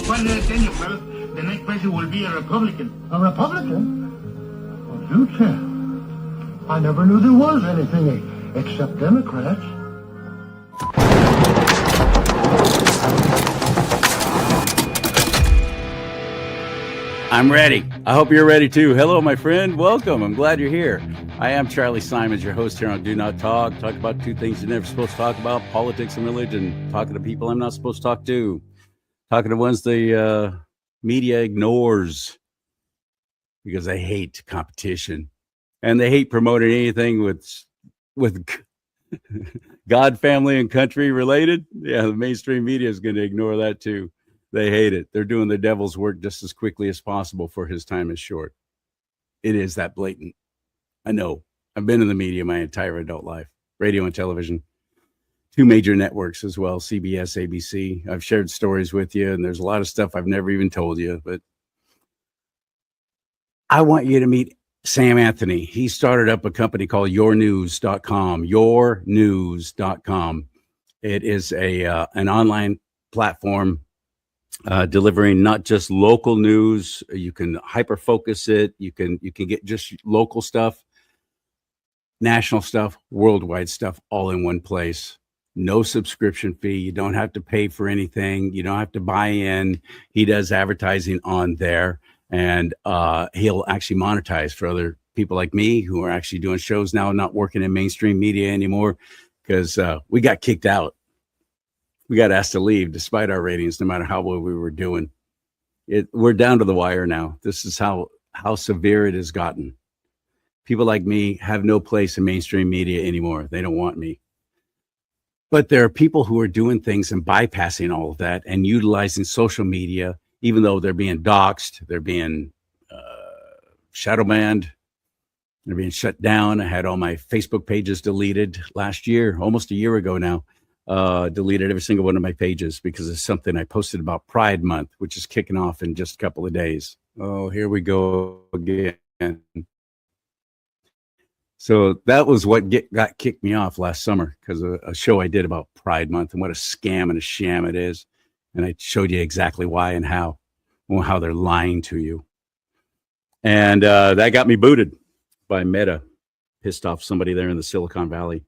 Well, tell you, well, the next president will be a Republican. A Republican? Well, you tell. I never knew there was anything except Democrats. I'm ready. I hope you're ready too. Hello, my friend. Welcome. I'm glad you're here. I am CharLee Simons, your host here on Do Not Talk. Talk about two things you're never supposed to talk about, politics and religion. Talking to people I'm not supposed to talk to. Talking to ones the media ignores because they hate competition. And they hate promoting anything with God, family, and country related. Yeah, the mainstream media is going to ignore that too. They hate it. They're doing the devil's work just as quickly as possible, for his time is short. It is that blatant. I know. I've been in the media my entire adult life, radio and television, two major networks as well, CBS, ABC. I've shared stories with you, and there's a lot of stuff I've never even told you, but I want you to meet Sam Anthony. He started up a company called yournews.com, yournews.com. It is an online platform delivering not just local news. You can hyper focus it. You can get just local stuff, national stuff, worldwide stuff, all in one place. No subscription fee. You don't have to pay for anything. You don't have to buy in. He does advertising on there, and he'll actually monetize for other people like me who are actually doing shows now, not working in mainstream media anymore, because we got kicked out. We got asked to leave despite our ratings, no matter how well we were doing. We're down to the wire now. This is how severe it has gotten. People like me have no place in mainstream media anymore. They don't want me. But there are people who are doing things and bypassing all of that and utilizing social media, even though they're being doxxed, they're being shadow banned, they're being shut down. I had all my Facebook pages deleted last year, almost a year ago now. Deleted every single one of my pages because of something I posted about Pride Month, which is kicking off in just a couple of days. Oh, here we go again. So that was what got kicked me off last summer, because of a show I did about Pride Month and what a scam and a sham it is. And I showed you exactly why and how they're lying to you. And that got me booted by Meta. Pissed off somebody there in the Silicon Valley.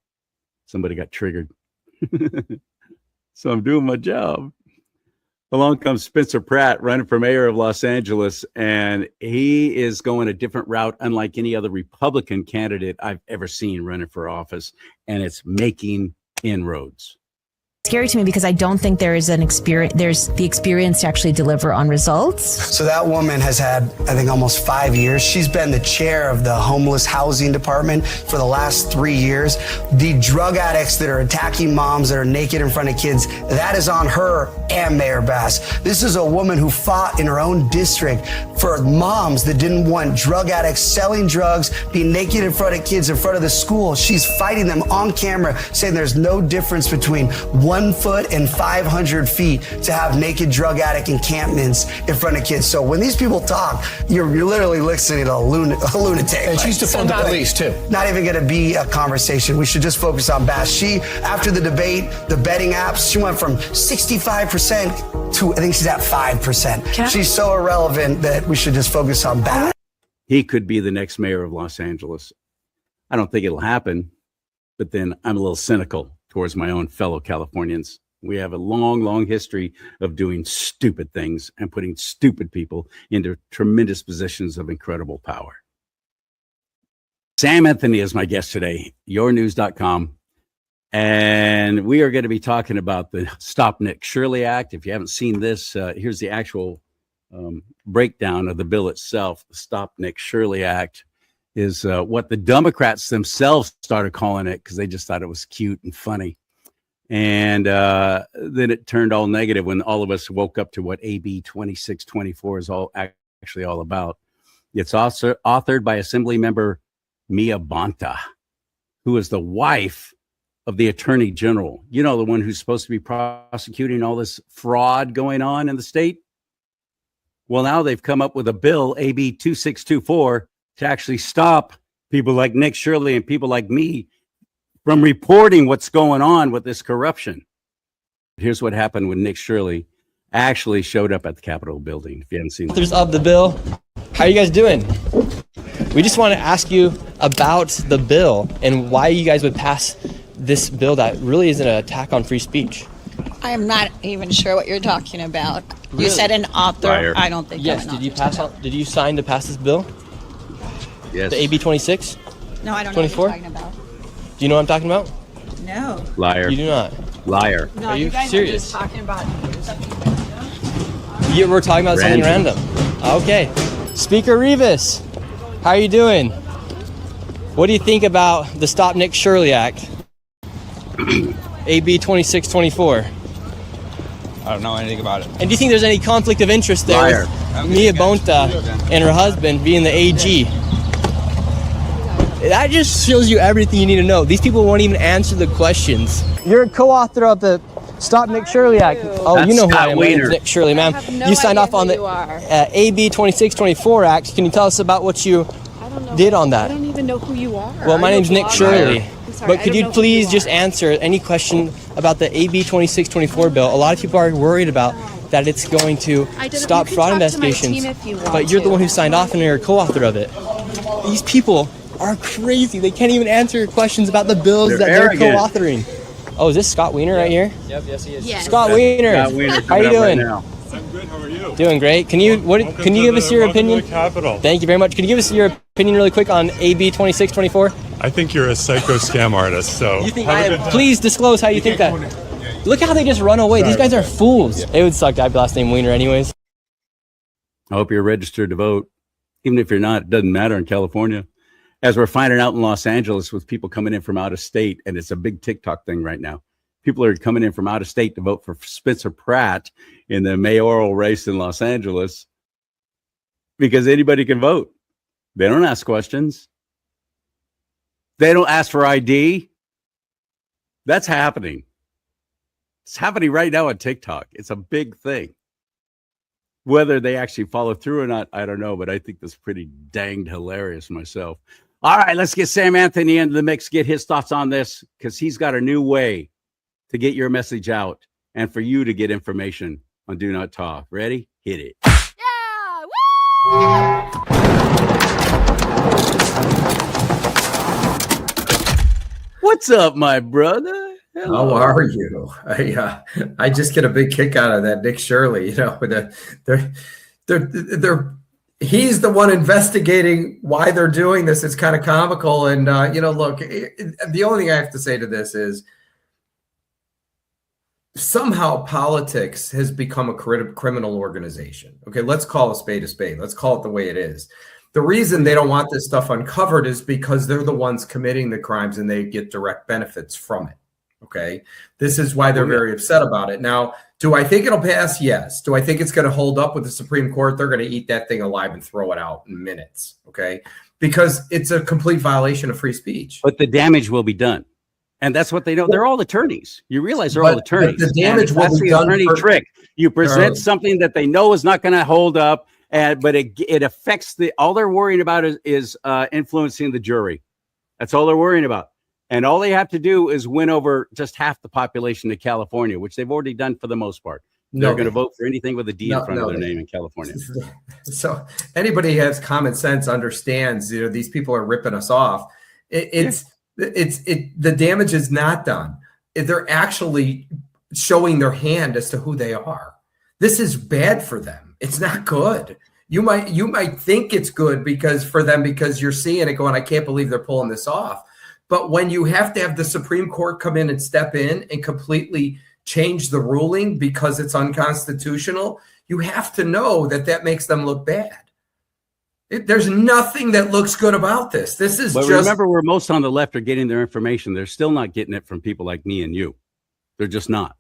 Somebody got triggered. So I'm doing my job. Along comes Spencer Pratt, running for mayor of Los Angeles, and he is going a different route, unlike any other Republican candidate I've ever seen running for office, and it's making inroads. Scary to me because I don't think there's the experience to actually deliver on results. So that woman has had, I think, almost 5 years. She's been the chair of the homeless housing department for the last 3 years. The drug addicts that are attacking moms that are naked in front of kids, that is on her and Mayor Bass. This is a woman who fought in her own district for moms that didn't want drug addicts selling drugs, being naked in front of kids in front of the school. She's fighting them on camera, saying there's no difference between 1 foot and 500 feet to have naked drug addict encampments in front of kids. So when these people talk, you're literally listening to a lunatic. And she's defunded the police too. Not even going to be a conversation. We should just focus on Bass. She, after the debate, the betting apps, she went from 65% to, I think she's at 5%. She's so irrelevant that we should just focus on Bass. He could be the next mayor of Los Angeles. I don't think it'll happen, but then I'm a little cynical towards my own fellow Californians. We have a long, long history of doing stupid things and putting stupid people into tremendous positions of incredible power. Sam Anthony is my guest today, yournews.com. And we are going to be talking about the Stop Nick Shirley Act. If you haven't seen this, here's the actual breakdown of the bill itself. The Stop Nick Shirley Act is what the Democrats themselves started calling it because they just thought it was cute and funny. And then it turned all negative when all of us woke up to what AB 2624 is actually all about. It's also authored by Assembly Member Mia Bonta, who is the wife of the Attorney General. You know, the one who's supposed to be prosecuting all this fraud going on in the state. Well, now they've come up with a bill, AB 2624, to actually stop people like Nick Shirley and people like me from reporting what's going on with this corruption. Here's what happened with Nick Shirley. actually showed up at the Capitol building. If you haven't seen that. Authors of the bill, how are you guys doing? We just want to ask you about the bill and why you guys would pass this bill that really is an attack on free speech. I am not even sure what you're talking about. Really? You said an author. Liar. I don't think. Yes. I'm an Did you author. Did you sign to pass this bill? Yes. The AB 26? No, I don't know what 24? you're talking about. Do you know what I'm talking about? No. Liar. You do not. Liar. No, Are you guys serious? are just talking about something. Yeah, we're talking about something random. Okay. Speaker Rivas, how are you doing? What do you think about the Stop Nick Shirley Act? AB 2624. I don't know anything about it. And do you think there's any conflict of interest there Liar. with Mia Bonta and her husband being the AG? That just shows you everything you need to know. These people won't even answer the questions. You're a co-author of the Stop Nick Shirley Act. Oh, That's you know who Scott I am. My name's Wiener. Nick Shirley, ma'am. I have no You signed idea off on who the you are. AB 2624 Act. Can you tell us about what you I don't know. did on that? I don't even know who you are. Well, my Are you a name's Nick blogger? Shirley. I'm sorry, But I could don't you know who please are. just answer any question about the AB 2624 bill? A lot of people are worried about that it's going to I didn't- stop you can fraud talk to my investigations. team if you want But you're the to. one who signed off and you're a co-author of it. These people are crazy. They can't even answer questions about the bills They're that they're arrogant. co-authoring. Oh, is this Scott Wiener right here? Yep, yes he is. Yes. Scott Wiener. Scott Wiener How coming you up right doing? now. I'm good. How are you? Doing great. Can you can you give us your opinion? Capital. Thank you very much. Can you give us your opinion really quick on AB 2624? I think you're a psycho scam artist. So You think have a I good am? time. Please disclose how you think that. Look how they just run away. These guys are fools. It would suck to have the last name Wiener anyways. I hope you're registered to vote. Even if you're not, it doesn't matter in California. As we're finding out in Los Angeles with people coming in from out of state, and it's a big TikTok thing right now. People are coming in from out of state to vote for Spencer Pratt in the mayoral race in Los Angeles because anybody can vote. They don't ask questions. They don't ask for ID. That's happening. It's happening right now on TikTok. It's a big thing. Whether they actually follow through or not, I don't know, but I think that's pretty danged hilarious myself. All right, let's get Sam Anthony into the mix, get his thoughts on this, because he's got a new way to get your message out and for you to get information on Do Not Talk. Ready? Hit it. Yeah! Woo! What's up, my brother? Hello. How are you? I just get a big kick out of that Nick Shirley. You know, he's the one investigating why they're doing this. It's kind of comical. And look, the only thing I have to say to this is somehow politics has become a criminal organization. Okay, let's call a spade a spade. Let's call it the way it is. The reason they don't want this stuff uncovered is because they're the ones committing the crimes and they get direct benefits from it. Okay, this is why they're very upset about it. Now, do I think it'll pass? Yes. Do I think it's going to hold up with the Supreme Court? They're going to eat that thing alive and throw it out in minutes. Okay, because it's a complete violation of free speech. But the damage will be done. And that's what they know. They're all attorneys. You realize they're all attorneys. The damage will that's be the done. attorney trick. You present something that they know is not going to hold up, but it affects all they're worrying about is influencing the jury. That's all they're worrying about. And all they have to do is win over just half the population of California, which they've already done for the most part. They're going to vote for anything with a D in front of their name in California. So anybody who has common sense understands, these people are ripping us off. The damage is not done. They're actually showing their hand as to who they are. This is bad for them. It's not good. You might think it's good because you're seeing it going, I can't believe they're pulling this off. But when you have to have the Supreme Court come in and step in and completely change the ruling because it's unconstitutional, you have to know that makes them look bad. There's nothing that looks good about this. This is But remember, where most on the left are getting their information, they're still not getting it from people like me and you. They're just not.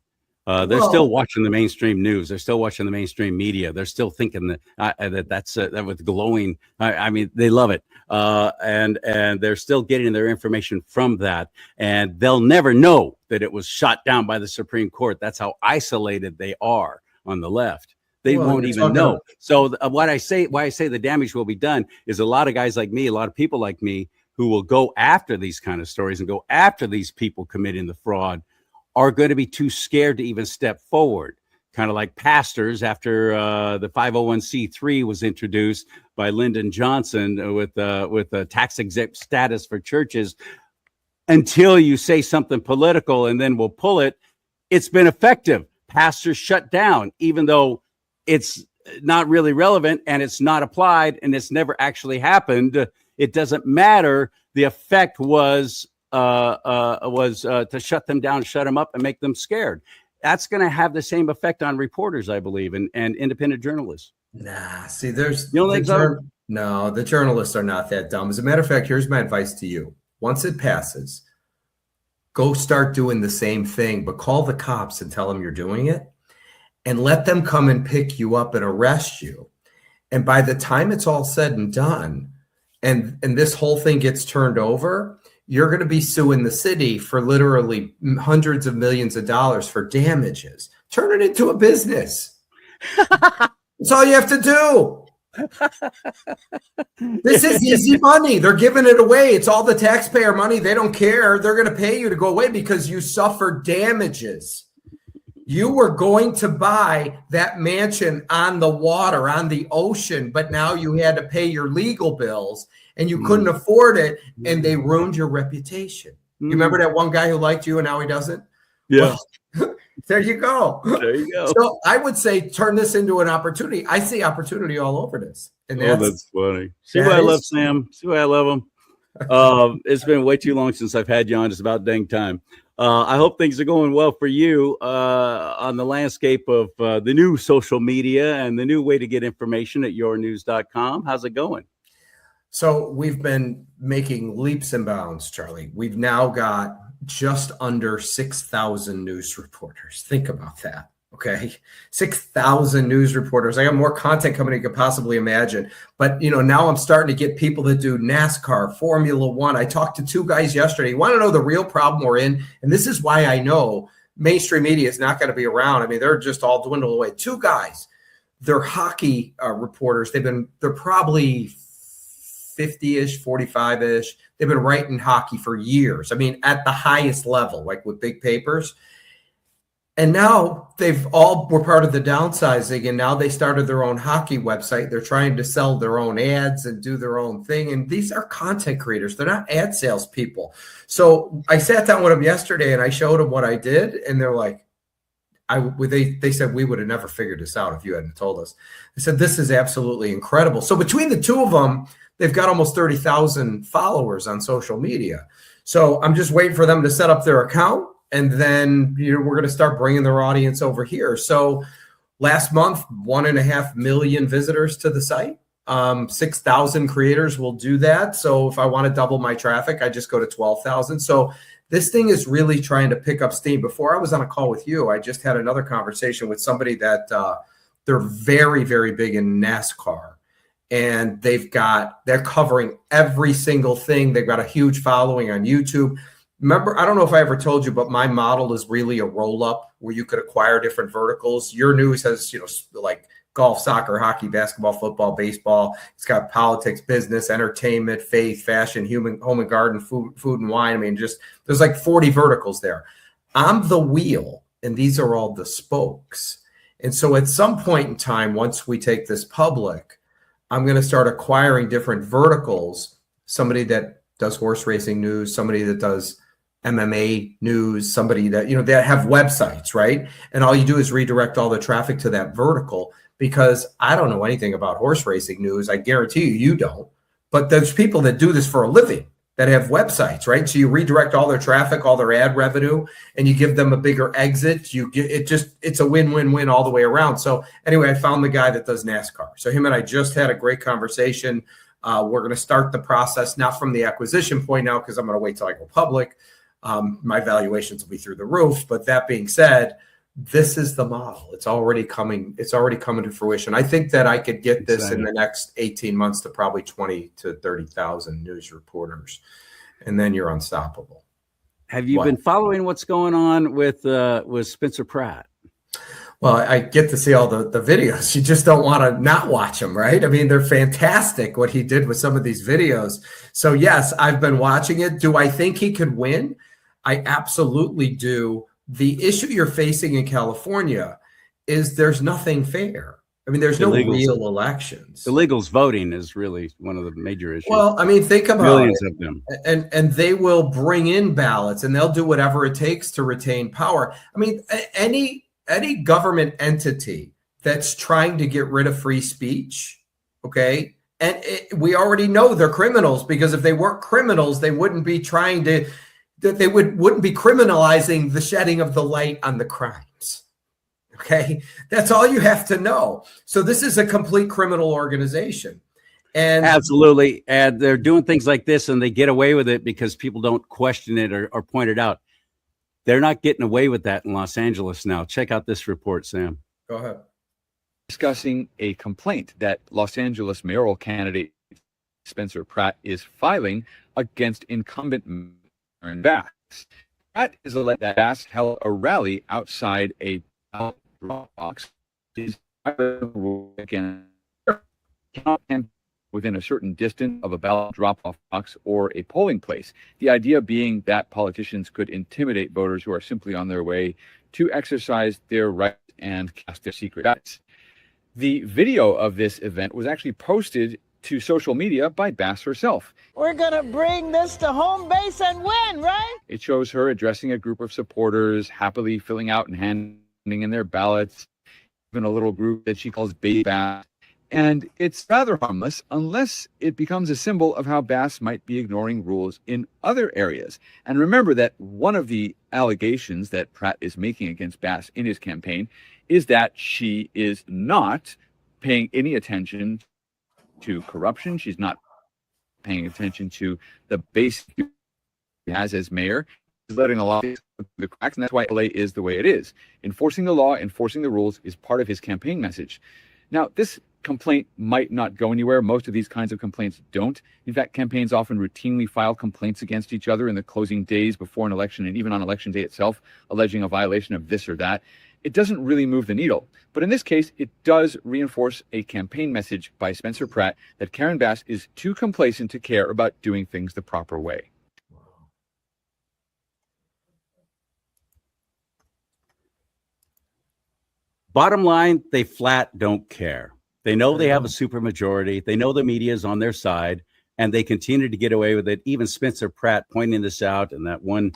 They're still watching the mainstream news. They're still watching the mainstream media. They're still thinking that's that with glowing. I mean, they love it. And they're still getting their information from that. And they'll never know that it was shot down by the Supreme Court. That's how isolated they are on the left. They won't even know. So why I say the damage will be done is a lot of guys like me, a lot of people like me who will go after these kind of stories and go after these people committing the fraud are going to be too scared to even step forward kind of like pastors after the 501c3 was introduced by Lyndon Johnson with a tax exempt status for churches. Until you say something political and then we'll pull it, it's been effective. Pastors shut down, even though it's not really relevant and it's not applied and it's never actually happened. It doesn't matter. The effect was to shut them down, shut them up, and make them scared. That's going to have the same effect on reporters, I believe, and independent journalists. Nah, see, there's you don't think so? No, the journalists are not that dumb. As a matter of fact, here's my advice to you. Once it passes, go start doing the same thing, but call the cops and tell them you're doing it and let them come and pick you up and arrest you. And by the time it's all said and done, and this whole thing gets turned over, you're going to be suing the city for literally hundreds of millions of dollars for damages. Turn it into a business. That's all you have to do. This is easy money. They're giving it away. It's all the taxpayer money. They don't care. They're going to pay you to go away because you suffered damages. You were going to buy that mansion on the water, on the ocean, but now you had to pay your legal bills and you couldn't afford it, and they ruined your reputation. You remember that one guy who liked you and now he doesn't? Yeah. Well, there you go. There you go. So I would say turn this into an opportunity. I see opportunity all over this. And that's funny. See why I love Sam? See why I love him? It's been way too long since I've had you on. It's about dang time. I hope things are going well for you on the landscape of the new social media and the new way to get information at yournews.com. How's it going? So we've been making leaps and bounds, Charlie. We've now got just under 6,000 news reporters. Think about that. Okay. 6,000 news reporters. I got more content coming than you could possibly imagine. But, now I'm starting to get people that do NASCAR, Formula One. I talked to two guys yesterday. You want to know the real problem we're in? And this is why I know mainstream media is not going to be around. I mean, they're just all dwindled away. Two guys, they're hockey reporters. They're probably 50-ish, 45-ish. They've been writing hockey for years. I mean, at the highest level, like with big papers. And now were part of the downsizing, and now they started their own hockey website. They're trying to sell their own ads and do their own thing. And these are content creators. They're not ad salespeople. So I sat down with them yesterday and I showed them what I did. And they're like, they said, we would have never figured this out if you hadn't told us. I said, this is absolutely incredible. So between the two of them, they've got almost 30,000 followers on social media. So I'm just waiting for them to set up their account. And then we're going to start bringing their audience over here. So last month, 1.5 million visitors to the site. 6,000 creators will do that. So if I want to double my traffic, I just go to 12,000. So this thing is really trying to pick up steam. Before I was on a call with you, I just had another conversation with somebody that they're very, very big in NASCAR. And they're covering every single thing. They've got a huge following on YouTube. Remember, I don't know if I ever told you, but my model is really a roll-up where you could acquire different verticals. Your news has, like golf, soccer, hockey, basketball, football, baseball. It's got politics, business, entertainment, faith, fashion, home and garden, food and wine. I mean, there's like 40 verticals there. I'm the wheel, and these are all the spokes. And so at some point in time, once we take this public, I'm going to start acquiring different verticals. Somebody that does horse racing news, somebody that does MMA news, somebody that, that have websites, right? And all you do is redirect all the traffic to that vertical, because I don't know anything about horse racing news. I guarantee you don't. But there's people that do this for a living that have websites, right? So you redirect all their traffic, all their ad revenue, and you give them a bigger exit. It's a win-win-win all the way around. So anyway, I found the guy that does NASCAR. So him and I just had a great conversation. We're going to start the process, not from the acquisition point now, because I'm going to wait till I go public. My valuations will be through the roof. But that being said, this is the model. It's already coming to fruition. I think that I could get this in the next 18 months to probably 20 to 30,000 news reporters. And then you're unstoppable. Have you been following what's going on with Spencer Pratt? Well, I get to see all the videos. You just don't want to not watch them, right? I mean, they're fantastic what he did with some of these videos. So yes, I've been watching it. Do I think he could win? I absolutely do. The issue you're facing in California is there's nothing fair. I mean, there's no real elections. Illegals voting is really one of the major issues. Well, I mean, think about millions it. of them, and they will bring in ballots, and they'll do whatever it takes to retain power. I mean, any government entity that's trying to get rid of free speech, okay, and we already know they're criminals, because if they weren't criminals, they wouldn't be trying to. They wouldn't be criminalizing the shedding of the light on the crimes. Okay, that's all you have to know. So this is a complete criminal organization. And absolutely. And they're doing things like this and they get away with it because people don't question it or point it out. They're not getting away with that in Los Angeles now. Check out this report, Sam. Go ahead. Discussing a complaint that Los Angeles mayoral candidate Spencer Pratt is filing against incumbent Mayor Bass. Pratt is alleged that Bass held a rally outside a ballot drop box. Within a certain distance of a ballot drop-off box or a polling place. The idea being that politicians could intimidate voters who are simply on their way to exercise their right and cast their secret ballots. The video of this event was actually posted to social media by Bass herself. We're gonna bring this to home base and win, right? It shows her addressing a group of supporters, happily filling out and handing in their ballots, even a little group that she calls Baby Bass. And it's rather harmless unless it becomes a symbol of how Bass might be ignoring rules in other areas. And remember that one of the allegations that Pratt is making against Bass in his campaign is that she is not paying any attention to corruption. She's not paying attention to the base he has as mayor. She's letting a lot of the cracks, and that's why LA is the way it is. Enforcing the law, enforcing the rules is part of his campaign message. Now, this complaint might not go anywhere. Most of these kinds of complaints don't. In fact, campaigns often routinely file complaints against each other in the closing days before an election and even on election day itself, alleging a violation of this or that. It doesn't really move the needle. But in this case, it does reinforce a campaign message by Spencer Pratt that Karen Bass is too complacent to care about doing things the proper way. Bottom line, they flat don't care. They know they have a supermajority. They know the media is on their side, and they continue to get away with it. Even Spencer Pratt pointing this out, and that one,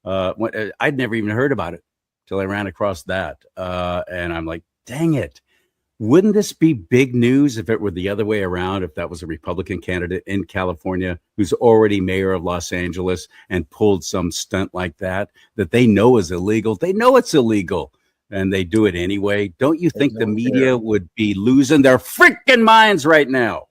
I'd never even heard about it till I ran across that. And I'm like, dang it. Wouldn't this be big news if it were the other way around, if that was a Republican candidate in California who's already mayor of Los Angeles and pulled some stunt like that they know is illegal? They know it's illegal. And they do it anyway. Don't you think the media would be losing their freaking minds right now?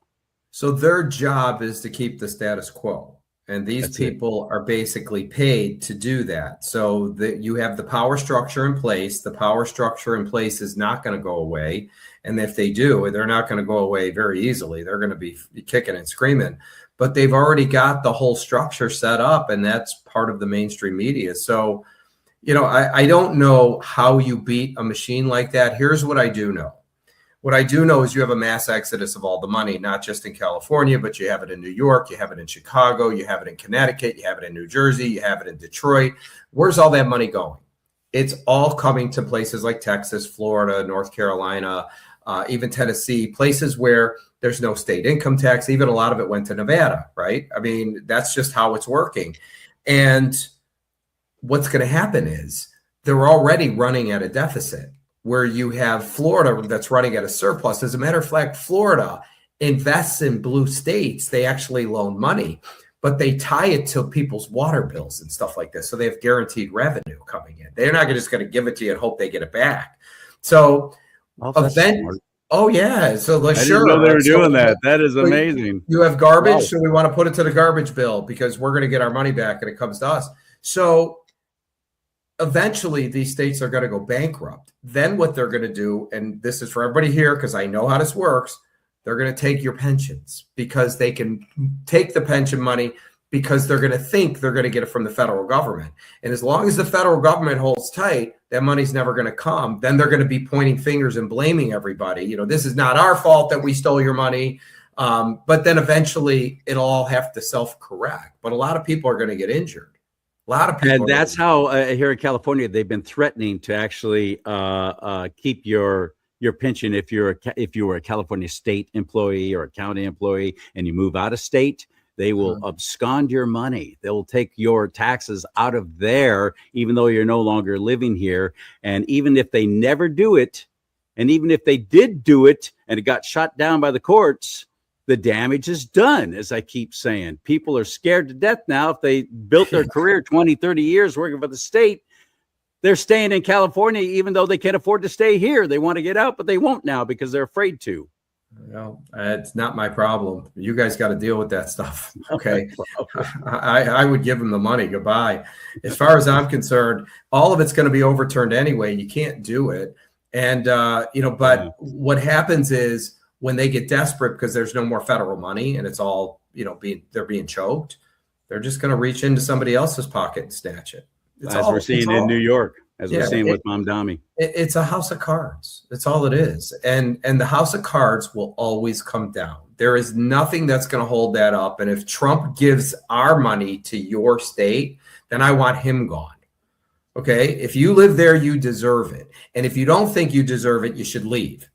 So their job is to keep the status quo. And these people are basically paid to do that. So that you have the power structure in place. The power structure in place is not going to go away. And if they do, they're not going to go away very easily. They're going to be kicking and screaming. But they've already got the whole structure set up, and that's part of the mainstream media. So I don't know how you beat a machine like that. Here's what I do know. What I do know is you have a mass exodus of all the money, not just in California, but you have it in New York, you have it in Chicago, you have it in Connecticut, you have it in New Jersey, you have it in Detroit. Where's all that money going? It's all coming to places like Texas, Florida, North Carolina, even Tennessee, places where there's no state income tax. Even a lot of it went to Nevada, right? I mean, that's just how it's working. And what's going to happen is they're already running at a deficit, where you have Florida that's running at a surplus. As a matter of fact, Florida invests in blue states. They actually loan money, but they tie it to people's water bills and stuff like this. So they have guaranteed revenue coming in. They're not just going to give it to you and hope they get it back. So oh yeah. So like, I didn't know they were doing that. That is amazing. You have garbage. So we want to put it to the garbage bill because we're going to get our money back and it comes to us. So eventually these states are going to go bankrupt. Then what they're going to do, and this is for everybody here because I know how this works, they're going to take your pensions because they can take the pension money because they're going to think they're going to get it from the federal government. And as long as the federal government holds tight, that money's never going to come. Then they're going to be pointing fingers and blaming everybody. This is not our fault that we stole your money. But then eventually it'll all have to self-correct. But a lot of people are going to get injured. A lot of people. And that's how here in California they've been threatening to actually keep your pension if you were a California state employee or a county employee and you move out of state. They will abscond your money. They will take your taxes out of there, even though you're no longer living here. And even if they never do it, and even if they did do it and it got shot down by the courts, the damage is done, as I keep saying. People are scared to death now. If they built their career 20, 30 years working for the state, they're staying in California, even though they can't afford to stay here. They want to get out, but they won't now because they're afraid to. Well, it's not my problem. You guys got to deal with that stuff. Okay. I would give them the money. Goodbye. As far as I'm concerned, all of it's going to be overturned anyway. You can't do it. And, but what happens is when they get desperate because there's no more federal money and it's all, they're being choked, they're just going to reach into somebody else's pocket and snatch it. As we're seeing in New York. As we're seeing with Mom Dami. It's a house of cards. That's all it is. And the house of cards will always come down. There is nothing that's going to hold that up. And if Trump gives our money to your state, then I want him gone. Okay? If you live there, you deserve it. And if you don't think you deserve it, you should leave.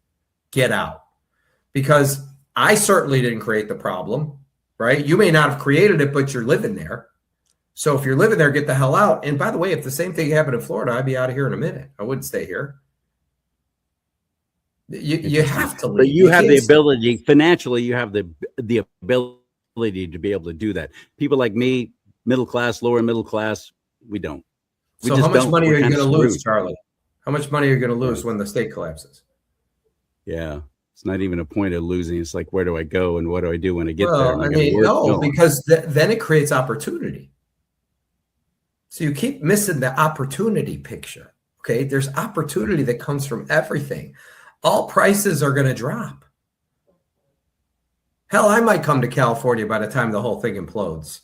Get out. Because I certainly didn't create the problem, right? You may not have created it, but you're living there. So if you're living there, get the hell out. And by the way, if the same thing happened in Florida, I'd be out of here in a minute. I wouldn't stay here. You have to leave. But you have the ability, financially, you have the ability to be able to do that. People like me, middle class, lower middle class, we don't. So how much money are you going to lose, Charlie? How much money are you going to lose when the state collapses? Yeah. It's not even a point of losing. It's like, where do I go and what do I do when I get there? I mean, no, because then it creates opportunity. So you keep missing the opportunity picture. Okay. There's opportunity that comes from everything. All prices are going to drop. Hell, I might come to California by the time the whole thing implodes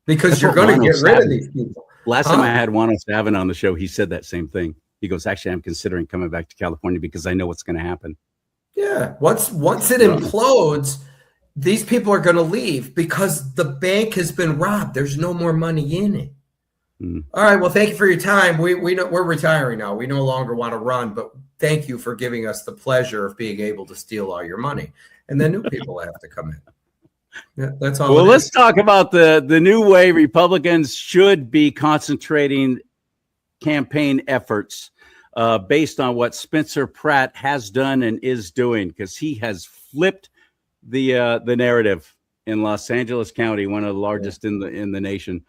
because you're going to get rid of these people. Last time I had Juan O'Stavin on the show, he said that same thing. He goes, actually, I'm considering coming back to California because I know what's going to happen. Yeah. Once it implodes, these people are going to leave because the bank has been robbed. There's no more money in it. All right. Well, thank you for your time. We know we're retiring now. We no longer want to run, but thank you for giving us the pleasure of being able to steal all your money. And then new people have to come in. Yeah, that's all. Well, let's talk about the new way Republicans should be concentrating campaign efforts based on what Spencer Pratt has done and is doing, because he has flipped the narrative in Los Angeles County, one of the largest in the nation.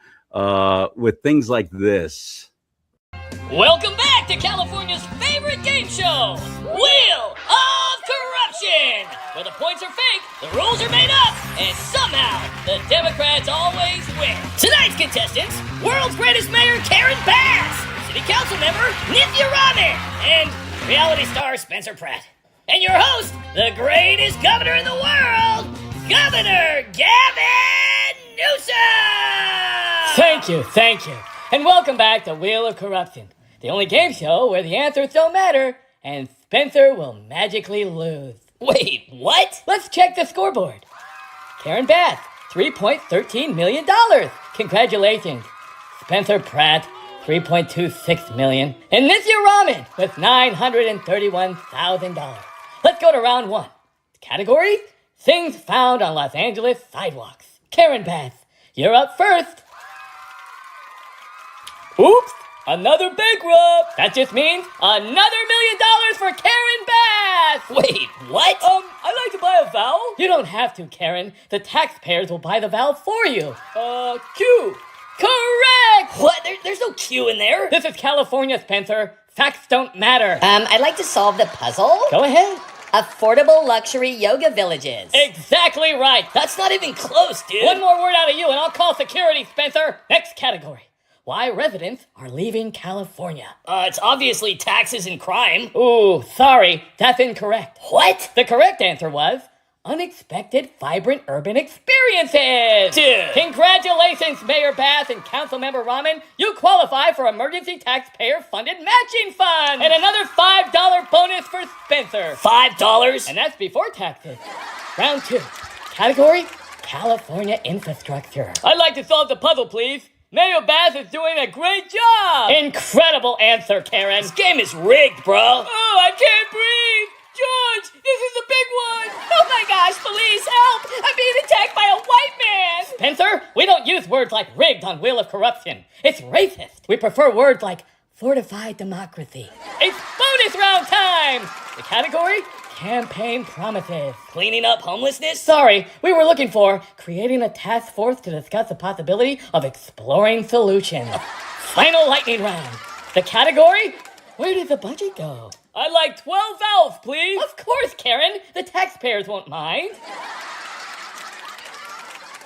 With things like this. Welcome back to California's favorite game show, Wheel of Corruption, where the points are fake, the rules are made up, and somehow the Democrats always win. Tonight's contestants, world's greatest mayor Karen Bass, city council member Nithya Raman, and reality star Spencer Pratt. And your host, the greatest governor in the world, Governor Gavin Newsom! Thank you. And welcome back to Wheel of Corruption, the only game show where the answers don't matter and Spencer will magically lose. Wait, what? Let's check the scoreboard. Karen Bass, $3.13 million. Congratulations. Spencer Pratt, $3.26 million. And Nithya Raman with $931,000. Let's go to round one. Category: things found on Los Angeles sidewalks. Karen Bass, you're up first. Oops, another bankrupt. That just means another $1 million for Karen Bass. Wait, what? I'd like to buy a vowel. You don't have to, Karen. The taxpayers will buy the vowel for you. Q. Correct. What? There's no Q in there. This is California, Spencer. Facts don't matter. I'd like to solve the puzzle. Go ahead. Affordable luxury yoga villages. Exactly right. That's not even close, dude. One more word out of you and I'll call security, Spencer. Next category: why residents are leaving California. It's obviously taxes and crime. Ooh, sorry, that's incorrect. What? The correct answer was unexpected vibrant urban experiences. Dude. Congratulations, Mayor Bass and Councilmember Raman. You qualify for emergency taxpayer-funded matching funds. And another $5 bonus for Spencer. $5? And that's before taxes. Round two. Category: California infrastructure. I'd like to solve the puzzle, please. Mayor Bath is doing a great job. Incredible answer, Karen. This game is rigged, bro. Oh, I can't breathe. George, this is the big one. Oh my gosh, police, help! I'm being attacked by a white man! Spencer, we don't use words like rigged on Wheel of Corruption. It's racist. We prefer words like fortified democracy. It's bonus round time. The category? Campaign promises. Cleaning up homelessness? Sorry, we were looking for creating a task force to discuss the possibility of exploring solutions. Final lightning round. The category? Where did the budget go? I'd like 12 valves, please. Of course, Karen. The taxpayers won't mind.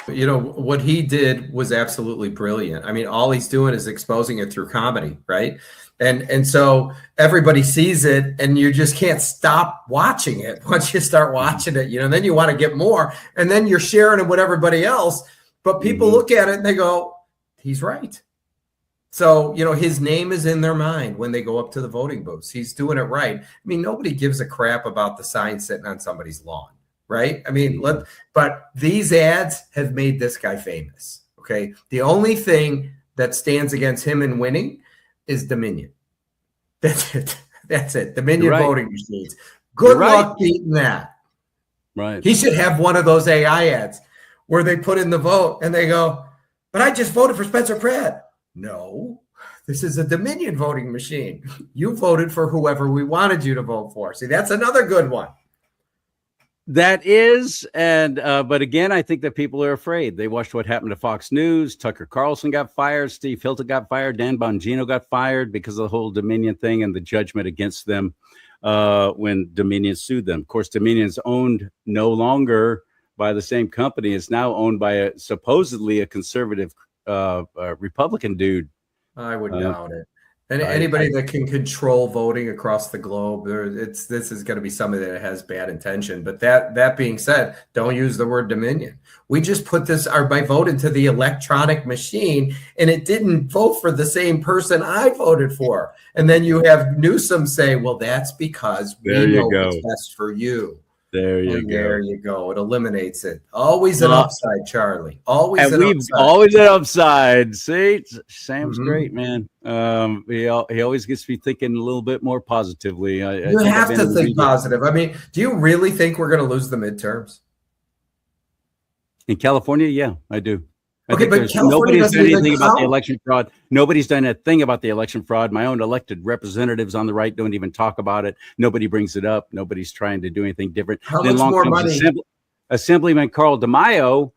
You know, what he did was absolutely brilliant. I mean, all he's doing is exposing it through comedy, right? And so everybody sees it and you just can't stop watching it. Once you start watching it, you know, then you want to get more and then you're sharing it with everybody else. But people look at it and they go, he's right. So, you know, his name is in their mind when they go up to the voting booths. He's doing it right. I mean, nobody gives a crap about the sign sitting on somebody's lawn, right? I mean, but these ads have made this guy famous, okay? The only thing that stands against him in winning is Dominion. That's it. That's it. Dominion voting machines. Good luck beating that. Right. He should have one of those AI ads where they put in the vote and they go, but I just voted for Spencer Pratt. No, this is a Dominion voting machine. You voted for whoever we wanted you to vote for. See, that's another good one. That is, and but again, I think that people are afraid. They watched what happened to Fox News. Tucker Carlson got fired. Steve Hilton got fired. Dan Bongino got fired because of the whole Dominion thing and the judgment against them when Dominion sued them. Of course, Dominion is owned no longer by the same company. It's now owned by supposedly a conservative Republican dude. I would doubt it. And anybody that can control voting across the globe, this is going to be somebody that has bad intention. But that being said, don't use the word Dominion. We just put my vote into the electronic machine, and it didn't vote for the same person I voted for. And then you have Newsom say, "Well, that's because we know what's best for you." There you go. There you go. It eliminates it. Always an upside, CharLee. Always an upside. Always an upside. See, Sam's great, man. He always gets me thinking a little bit more positively. You have to think positive. I mean, do you really think we're going to lose the midterms? In California, yeah, I do. Okay, but nobody's done anything about the election fraud. Nobody's done a thing about the election fraud. My own elected representatives on the right don't even talk about it. Nobody brings it up. Nobody's trying to do anything different. How much more money? Assemblyman Carl DeMaio,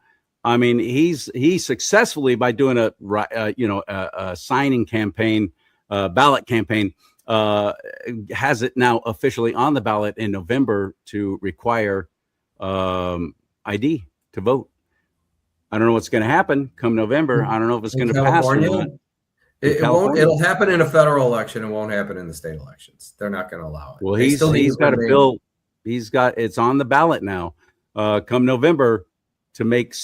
I mean, he successfully, by doing a signing campaign, ballot campaign, has it now officially on the ballot in November to require ID to vote. I don't know what's going to happen come November. I don't know if it's going to pass or not. It won't. It'll happen in a federal election. It won't happen in the state elections. They're not going to allow it. Well, he's got a bill. It's on the ballot now. Come November to make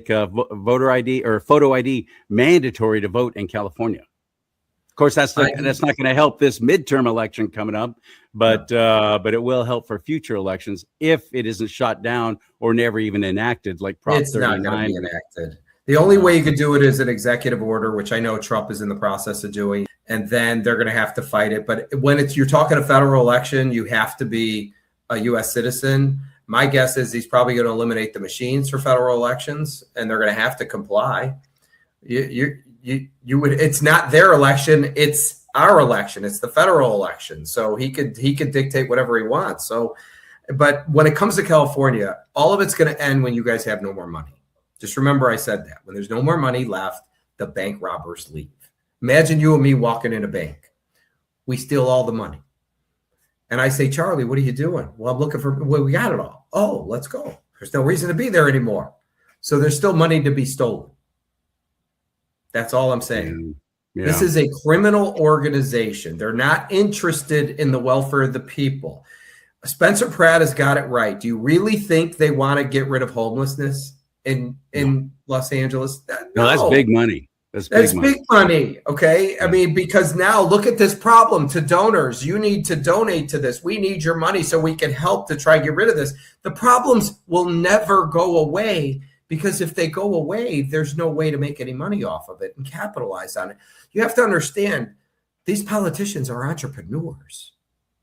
voter ID or photo ID mandatory to vote in California. Of course, that's not going to help this midterm election coming up, but it will help for future elections if it isn't shot down or never even enacted, like Prop 39. It's not going to be enacted. The only way you could do it is an executive order, which I know Trump is in the process of doing, and then they're going to have to fight it. But when you're talking a federal election, you have to be a U.S. citizen. My guess is he's probably going to eliminate the machines for federal elections, and they're going to have to comply. You would. It's not their election. It's our election. It's the federal election. So he could dictate whatever he wants. So, but when it comes to California, all of it's going to end when you guys have no more money. Just remember I said that. When there's no more money left, the bank robbers leave. Imagine you and me walking in a bank. We steal all the money. And I say, "CharLee, what are you doing?" "Well, I'm looking for, we got it all." "Oh, let's go." There's no reason to be there anymore. So there's still money to be stolen. That's all I'm saying. Yeah. This is a criminal organization. They're not interested in the welfare of the people. Spencer Pratt has got it right. Do you really think they want to get rid of homelessness in Los Angeles? No, that's big money. That's big money. Okay. I mean, because now look at this problem to donors. You need to donate to this. We need your money so we can help to try and get rid of this. The problems will never go away because if they go away, there's no way to make any money off of it and capitalize on it. You have to understand, these politicians are entrepreneurs.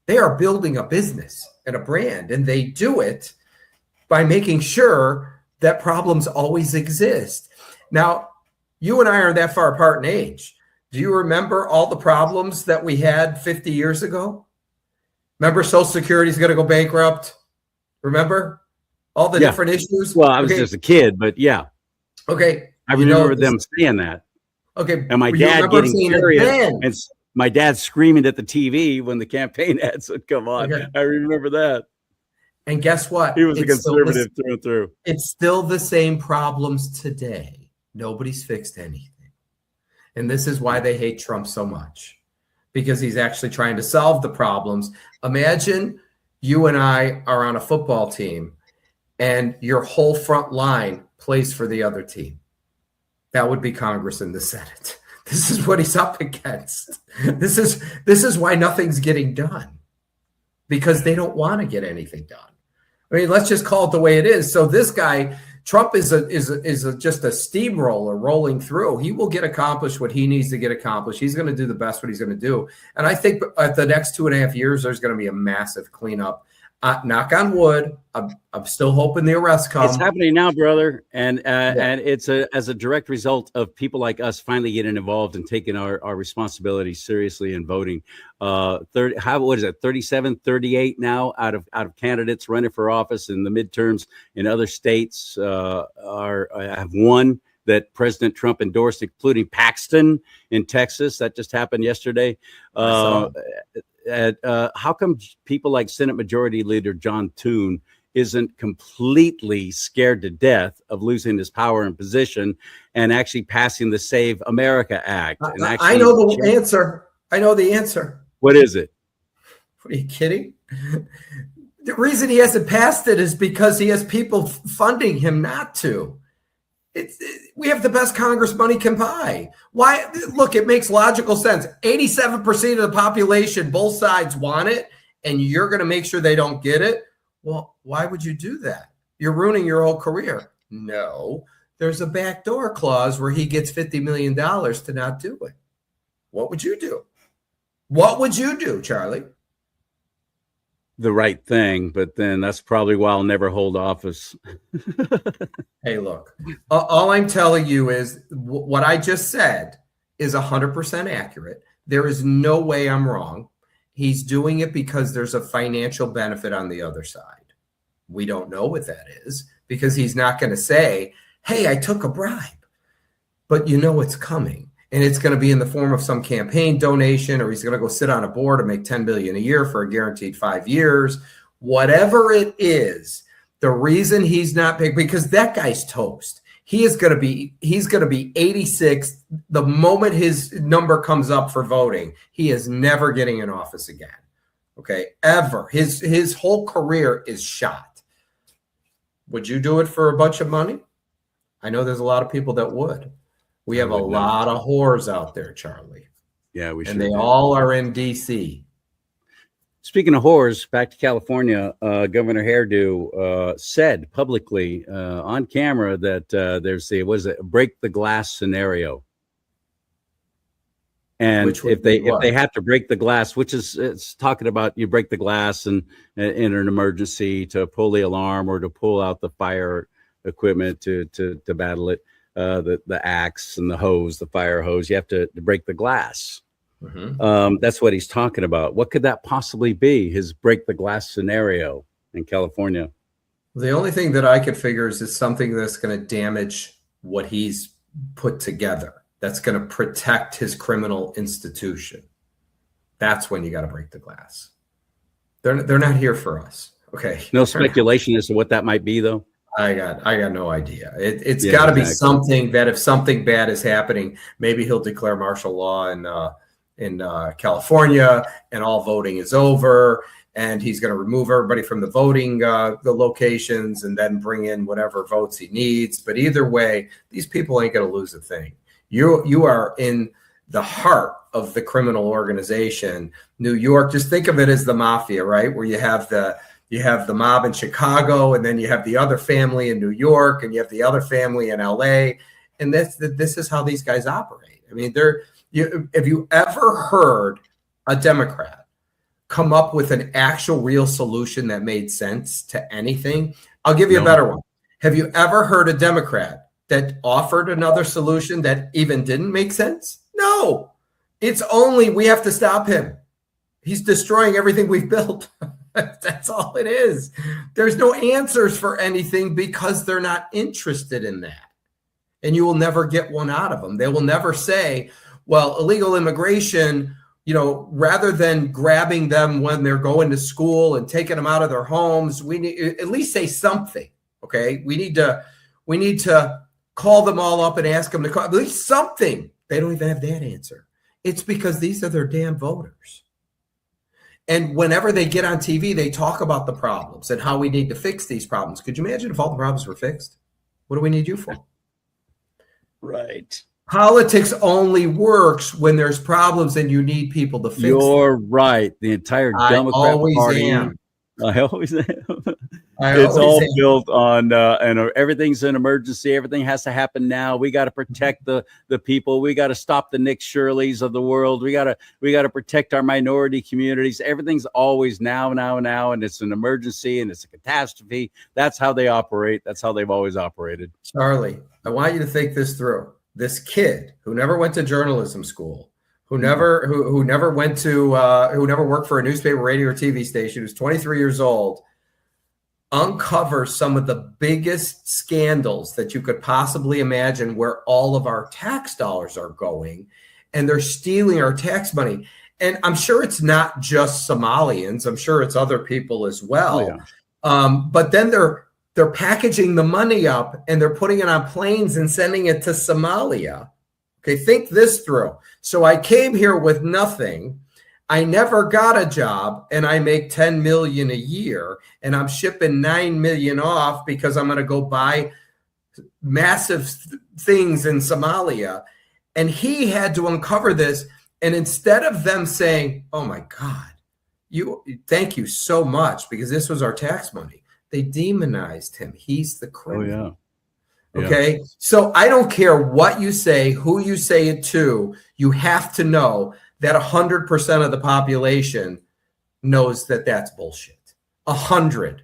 They are building a business and a brand, and they do it by making sure that problems always exist. Now, you and I are that far apart in age. Do you remember all the problems that we had 50 years ago? Remember Social Security is going to go bankrupt? Remember all the different issues? Well, I was just a kid, but yeah. Okay. I remember them saying that. Okay. And my dad getting furious, and my dad screaming at the TV when the campaign ads would come on. Okay. I remember that. And guess what? He was a conservative through and through. It's still the same problems today. Nobody's fixed anything. And this is why they hate Trump so much, because he's actually trying to solve the problems. Imagine you and I are on a football team and your whole front line plays for the other team. That would be Congress and the Senate. This is what he's up against. This is why nothing's getting done, because they don't want to get anything done. I mean, let's just call it the way it is. So this guy, Trump, is just a steamroller rolling through. He will get accomplished what he needs to get accomplished. He's going to do the best what he's going to do. And I think at the next 2.5 years, there's going to be a massive cleanup. Knock on wood. I'm still hoping the arrests come. It's happening now, brother, and it's as a direct result of people like us finally getting involved and taking our responsibility seriously in voting. 37, 38 now out of candidates running for office in the midterms in other states have won that President Trump endorsed, including Paxton in Texas. That just happened yesterday. How come people like Senate Majority Leader John Thune isn't completely scared to death of losing his power and position and actually passing the Save America Act? I know the answer. I know the answer. What is it? Are you kidding? The reason he hasn't passed it is because he has people funding him not to. We have the best Congress money can buy. Why? Look, it makes logical sense. 87% of the population, both sides want it, and you're going to make sure they don't get it. Well, why would you do that? You're ruining your whole career. No, there's a backdoor clause where he gets $50 million to not do it. What would you do? What would you do, Charlie? The right thing, but then that's probably why I'll never hold office. Hey, look, all I'm telling you is what I just said is 100% accurate. There is no way I'm wrong. He's doing it because there's a financial benefit on the other side. We don't know what that is, because he's not going to say, hey, I took a bribe, but you know it's coming. And it's going to be in the form of some campaign donation, or he's going to go sit on a board and make $10 billion a year for a guaranteed 5 years. Whatever it is, the reason he's not big, because that guy's toast. He's going to be 86 the moment his number comes up for voting. He is never getting in office again. Okay, ever. His whole career is shot. Would you do it for a bunch of money? I know there's a lot of people that would. We have a lot of whores out there, Charlie. Yeah, we should. And they all are in D.C. Speaking of whores, back to California, Governor Hairdo said publicly on camera that there's a break the glass scenario. And if they have to break the glass, which is it's talking about you break the glass and in an emergency to pull the alarm or to pull out the fire equipment to battle it. The axe and the hose, the fire hose, you have to break the glass. Mm-hmm. That's what he's talking about. What could that possibly be? His break the glass scenario in California. The only thing that I could figure is something that's going to damage what he's put together. That's going to protect his criminal institution. That's when you got to break the glass. They're not here for us. Okay. No speculation as to what that might be, though. I got no idea. It's got to be something that if something bad is happening, maybe he'll declare martial law in California and all voting is over, and he's going to remove everybody from the voting the locations and then bring in whatever votes he needs. But either way, these people ain't going to lose a thing. You are in the heart of the criminal organization. New York, just think of it as the mafia, right? Where you have the you have the mob in Chicago, and then you have the other family in New York, and you have the other family in LA. And this is how these guys operate. I mean, have you ever heard a Democrat come up with an actual real solution that made sense to anything? I'll give you a better one. Have you ever heard a Democrat that offered another solution that even didn't make sense? No. It's only we have to stop him. He's destroying everything we've built. That's all it is. There's no answers for anything because they're not interested in that. And you will never get one out of them. They will never say, well, illegal immigration, rather than grabbing them when they're going to school and taking them out of their homes, we need at least say something. Okay. We need to call them all up and ask them to call at least something. They don't even have that answer. It's because these are their damn voters. And whenever they get on TV, they talk about the problems and how we need to fix these problems. Could you imagine if all the problems were fixed? What do we need you for? Right. Politics only works when there's problems and you need people to fix them. You're right. The entire Democrat Party. I always am. It's all built on and everything's an emergency. Everything has to happen now. We got to protect the people. We got to stop the Nick Shirleys of the world. We got to protect our minority communities. Everything's always now, and it's an emergency and it's a catastrophe. That's how they operate. That's how they've always operated. CharLee, I want you to think this through. This kid who never went to journalism school, who never worked for a newspaper, radio, or TV station, who's 23 years old, uncovers some of the biggest scandals that you could possibly imagine, where all of our tax dollars are going, and they're stealing our tax money. And I'm sure it's not just Somalians. I'm sure it's other people as well. Oh, yeah. But then they're packaging the money up and they're putting it on planes and sending it to Somalia. Okay, think this through. So I came here with nothing. I never got a job, and I make $10 million a year, and I'm shipping $9 million off because I'm going to go buy massive things in Somalia. And he had to uncover this. And instead of them saying, "Oh my God, thank you so much because this was our tax money," they demonized him. He's the criminal. Oh, yeah. Okay. So I don't care what you say, who you say it to. You have to know that 100% of the population knows that that's bullshit. 100.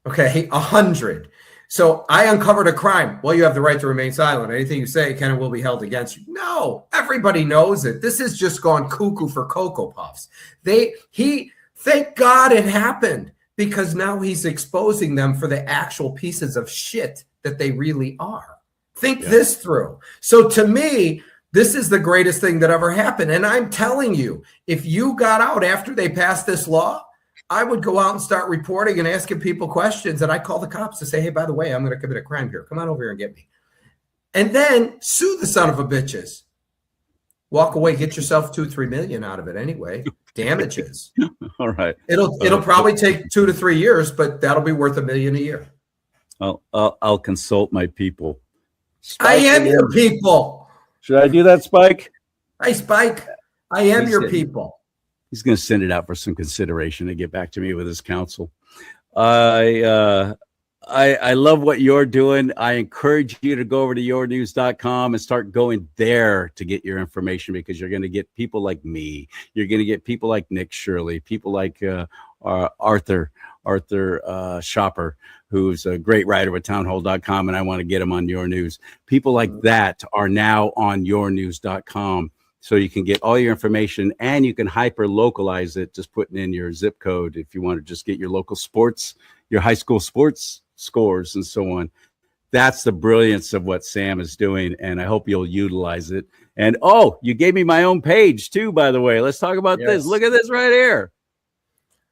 Okay. 100. So I uncovered a crime. Well, you have the right to remain silent. Anything you say can and will be held against you. No, everybody knows it. This has just gone cuckoo for Cocoa Puffs. Thank God it happened, because now he's exposing them for the actual pieces of shit that they really are. Think this through. So to me, this is the greatest thing that ever happened. And I'm telling you, if you got out after they passed this law, I would go out and start reporting and asking people questions. And I call the cops to say, "Hey, by the way, I'm going to commit a crime here. Come on over here and get me." And then sue the son of a bitches. Walk away, get yourself $2-3 million out of it anyway. Damages. All right. It'll probably take 2 to 3 years, but that'll be worth $1 million a year. I'll consult my people. I am your people. Should I do that, Spike? Hey, Spike, I am your people. He's going to send it out for some consideration and get back to me with his counsel. I love what you're doing. I encourage you to go over to yournews.com and start going there to get your information, because you're going to get people like me. You're going to get people like Nick Shirley, people like Arthur Schaper, who's a great writer with townhall.com, and I want to get him on Your News. People like that are now on yournews.com. So you can get all your information, and you can hyper localize it, just putting in your zip code if you want to just get your local sports, your high school sports scores and so on. That's the brilliance of what Sam is doing, and I hope you'll utilize it. And you gave me my own page too, by the way. Let's talk about this. Look at this right here.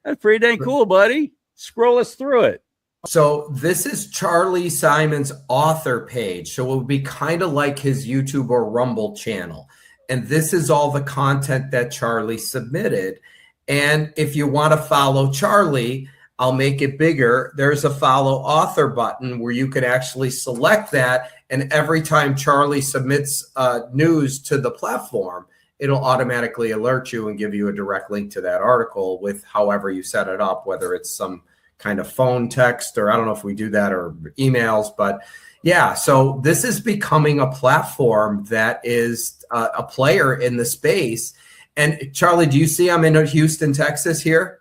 That's pretty dang cool, buddy. Scroll us through it. So this is CharLee Simons' author page. So it would be kind of like his YouTube or Rumble channel. And this is all the content that CharLee submitted. And if you want to follow CharLee, I'll make it bigger. There's a follow author button where you can actually select that. And every time CharLee submits news to the platform, it'll automatically alert you and give you a direct link to that article with however you set it up, whether it's some kind of phone text, or I don't know if we do that, or emails, but yeah. So this is becoming a platform that is a player in the space. And CharLee, do you see I'm in Houston, Texas here?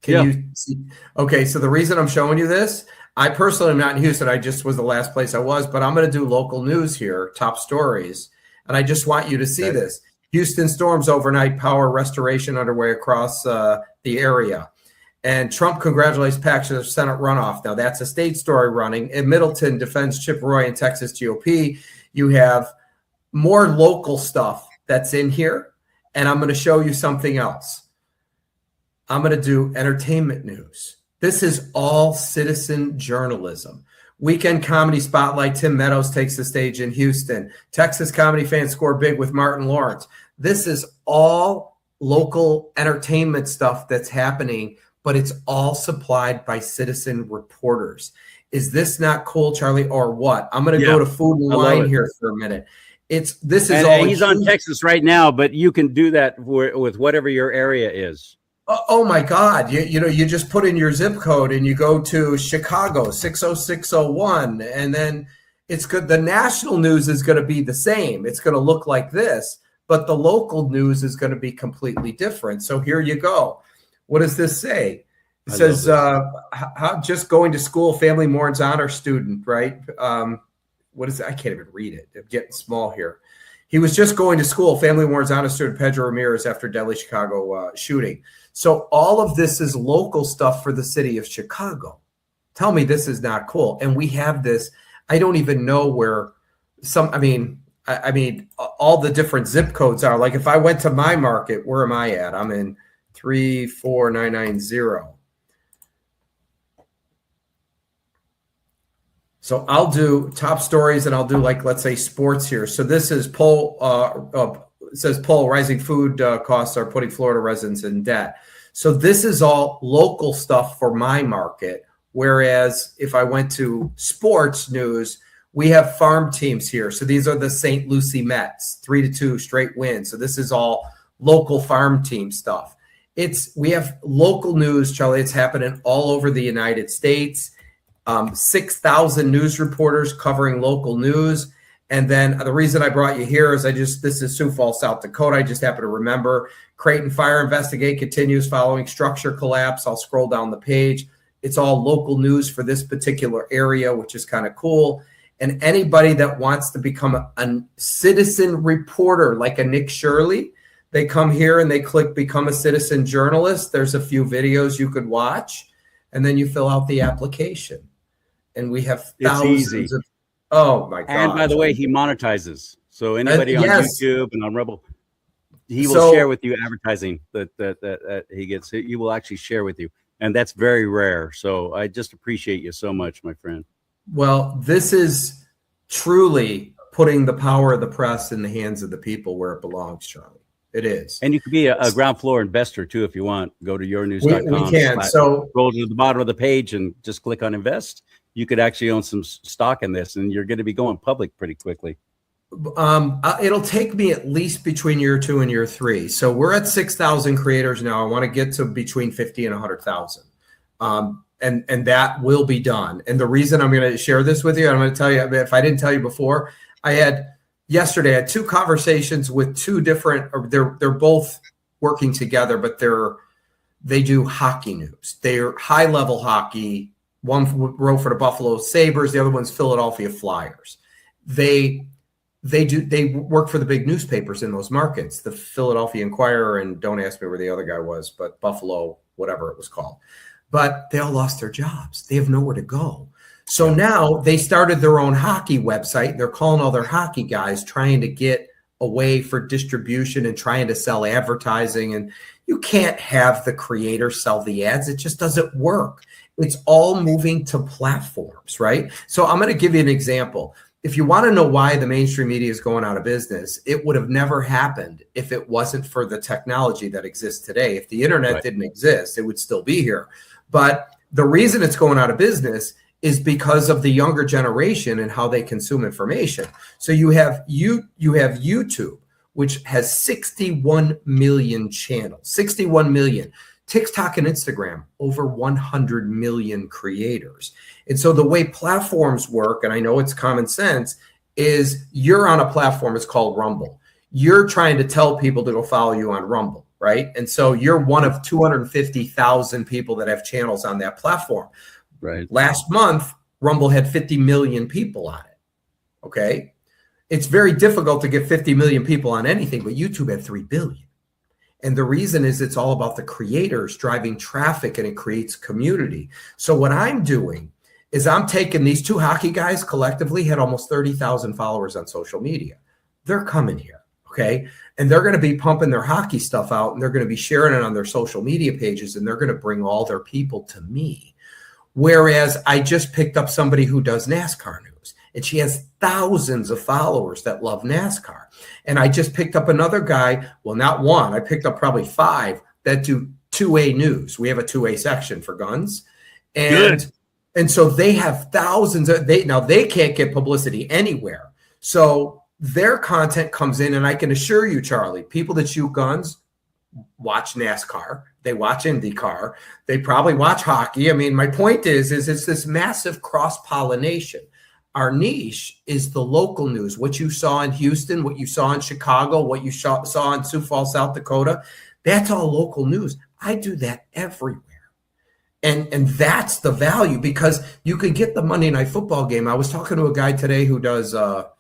Can you see? Okay, so the reason I'm showing you this, I personally am not in Houston. I just was the last place I was, but I'm going to do local news here, top stories. And I just want you to see this. Houston storms overnight, power restoration underway across the area. And Trump congratulates PAC to the Senate runoff. Now, that's a state story running. In Middleton defends Chip Roy in Texas GOP. You have more local stuff that's in here. And I'm going to show you something else. I'm going to do entertainment news. This is all citizen journalism. Weekend comedy spotlight, Tim Meadows takes the stage in Houston. Texas comedy fans score big with Martin Lawrence. This is all local entertainment stuff that's happening, but it's all supplied by citizen reporters. Is this not cool, CharLee, or what? I'm going to go to food and wine here for a minute. This is all. He's on Texas right now, but you can do that with whatever your area is. Oh my God. You just put in your zip code and you go to Chicago 60601, and then it's good. The national news is going to be the same. It's going to look like this, but the local news is going to be completely different. So here you go. What does this say? It says, how just going to school, family mourns honor student, right? What is it? I can't even read it. I'm getting small here. He was just going to school. Family mourns honor student Pedro Ramirez after deadly Chicago shooting. So all of this is local stuff for the city of Chicago. Tell me this is not cool. And we have this. I don't even know where I mean, all the different zip codes are. Like if I went to my market, where am I at? I'm in 34990. So I'll do top stories, and I'll do, like, let's say sports here. So this is poll. It says poll, rising food costs are putting Florida residents in debt. So this is all local stuff for my market. Whereas if I went to sports news, we have farm teams here. So these are the St. Lucie Mets, 3-2 straight wins. So this is all local farm team stuff. We have local news, CharLee. It's happening all over the United States. 6,000 news reporters covering local news. And then the reason I brought you here is this is Sioux Falls, South Dakota. I just happen to remember Creighton fire investigate continues following structure collapse. I'll scroll down the page. It's all local news for this particular area, which is kind of cool. And anybody that wants to become a citizen reporter, like a Nick Shirley, they come here and they click become a citizen journalist. There's a few videos you could watch, and then you fill out the application. And we have thousands of. Oh my God! And by the way, he monetizes. So anybody on YouTube and on Rebel, he will share with you advertising that he gets. He will actually share with you, and that's very rare. So I just appreciate you so much, my friend. Well, this is truly putting the power of the press in the hands of the people where it belongs, CharLee. It is. And you could be a ground floor investor too if you want. Go to yournews.com. We can. So roll to the bottom of the page and just click on invest. You could actually own some stock in this, and you're going to be going public pretty quickly. It'll take me at least between year 2 and year 3. So we're at 6,000 creators now. I want to get to between 50 and 100,000. And that will be done. And the reason I'm going to share this with you, I'm going to tell you, if I didn't tell you before, yesterday I had 2 conversations with 2 different, they're both working together, but they do hockey news. They're high level hockey. One wrote for the Buffalo Sabres. The other one's Philadelphia Flyers. They work for the big newspapers in those markets, the Philadelphia Inquirer, and don't ask me where the other guy was, but Buffalo, whatever it was called. But they all lost their jobs. They have nowhere to go. So now they started their own hockey website. They're calling all their hockey guys, trying to get a way for distribution and trying to sell advertising. And you can't have the creator sell the ads. It just doesn't work. It's all moving to platforms, right? So I'm going to give you an example. If you want to know why the mainstream media is going out of business, it would have never happened if it wasn't for the technology that exists today. If the internet didn't exist, it would still be here. But the reason it's going out of business is because of the younger generation and how they consume information. So you have YouTube, which has 61 million channels, 61 million. TikTok and Instagram, over 100 million creators. And so the way platforms work, and I know it's common sense, is you're on a platform, it's called Rumble. You're trying to tell people to go follow you on Rumble, right? And so you're one of 250,000 people that have channels on that platform. Right. Last month, Rumble had 50 million people on it. Okay. It's very difficult to get 50 million people on anything, but YouTube had 3 billion. And the reason is it's all about the creators driving traffic, and it creates community. So what I'm doing is I'm taking these two hockey guys collectively had almost 30,000 followers on social media. They're coming here, okay? And they're going to be pumping their hockey stuff out, and they're going to be sharing it on their social media pages, and they're going to bring all their people to me. Whereas I just picked up somebody who does NASCAR news, and she has thousands of followers that love NASCAR. And I just picked up another guy, well, not one, I picked up probably 5 that do 2A news. We have a 2A section for guns. And so they have thousands of, they can't get publicity anywhere. So their content comes in, and I can assure you, CharLee, people that shoot guns watch NASCAR, they watch IndyCar, they probably watch hockey. I mean, my point is it's this massive cross-pollination. Our niche is the local news, what you saw in Houston, what you saw in Chicago, what you saw in Sioux Falls, South Dakota. That's all local news. I do that everywhere. And that's the value, because you could get the Monday Night Football game. I was talking to a guy today who does the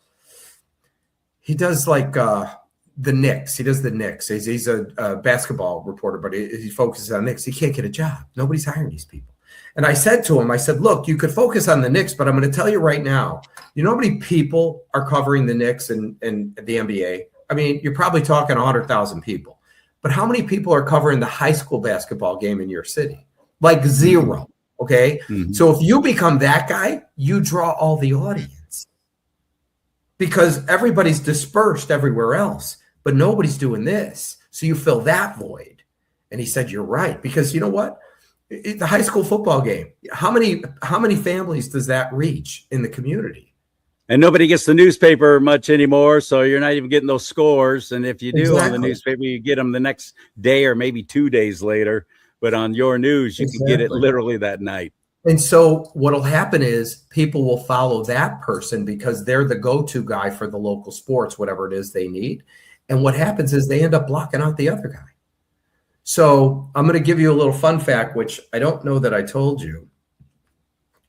Knicks. He does the Knicks. He's a basketball reporter, but he focuses on Knicks. He can't get a job. Nobody's hiring these people. And I said to him, I said, look, you could focus on the Knicks, but I'm going to tell you right now, you know how many people are covering the Knicks and the NBA? I mean, you're probably talking 100,000 people. But how many people are covering the high school basketball game in your city? Like 0, okay? Mm-hmm. So if you become that guy, you draw all the audience, because everybody's dispersed everywhere else, but nobody's doing this. So you fill that void. And he said, you're right, because you know what? The high school football game, how many families does that reach in the community? And nobody gets the newspaper much anymore, so you're not even getting those scores. And if you do on the newspaper, you get them the next day or maybe 2 days later. But on your news, you can get it literally that night. And so what'll happen is people will follow that person because they're the go-to guy for the local sports, whatever it is they need. And what happens is they end up blocking out the other guy. So I'm going to give you a little fun fact, which I don't know that I told you.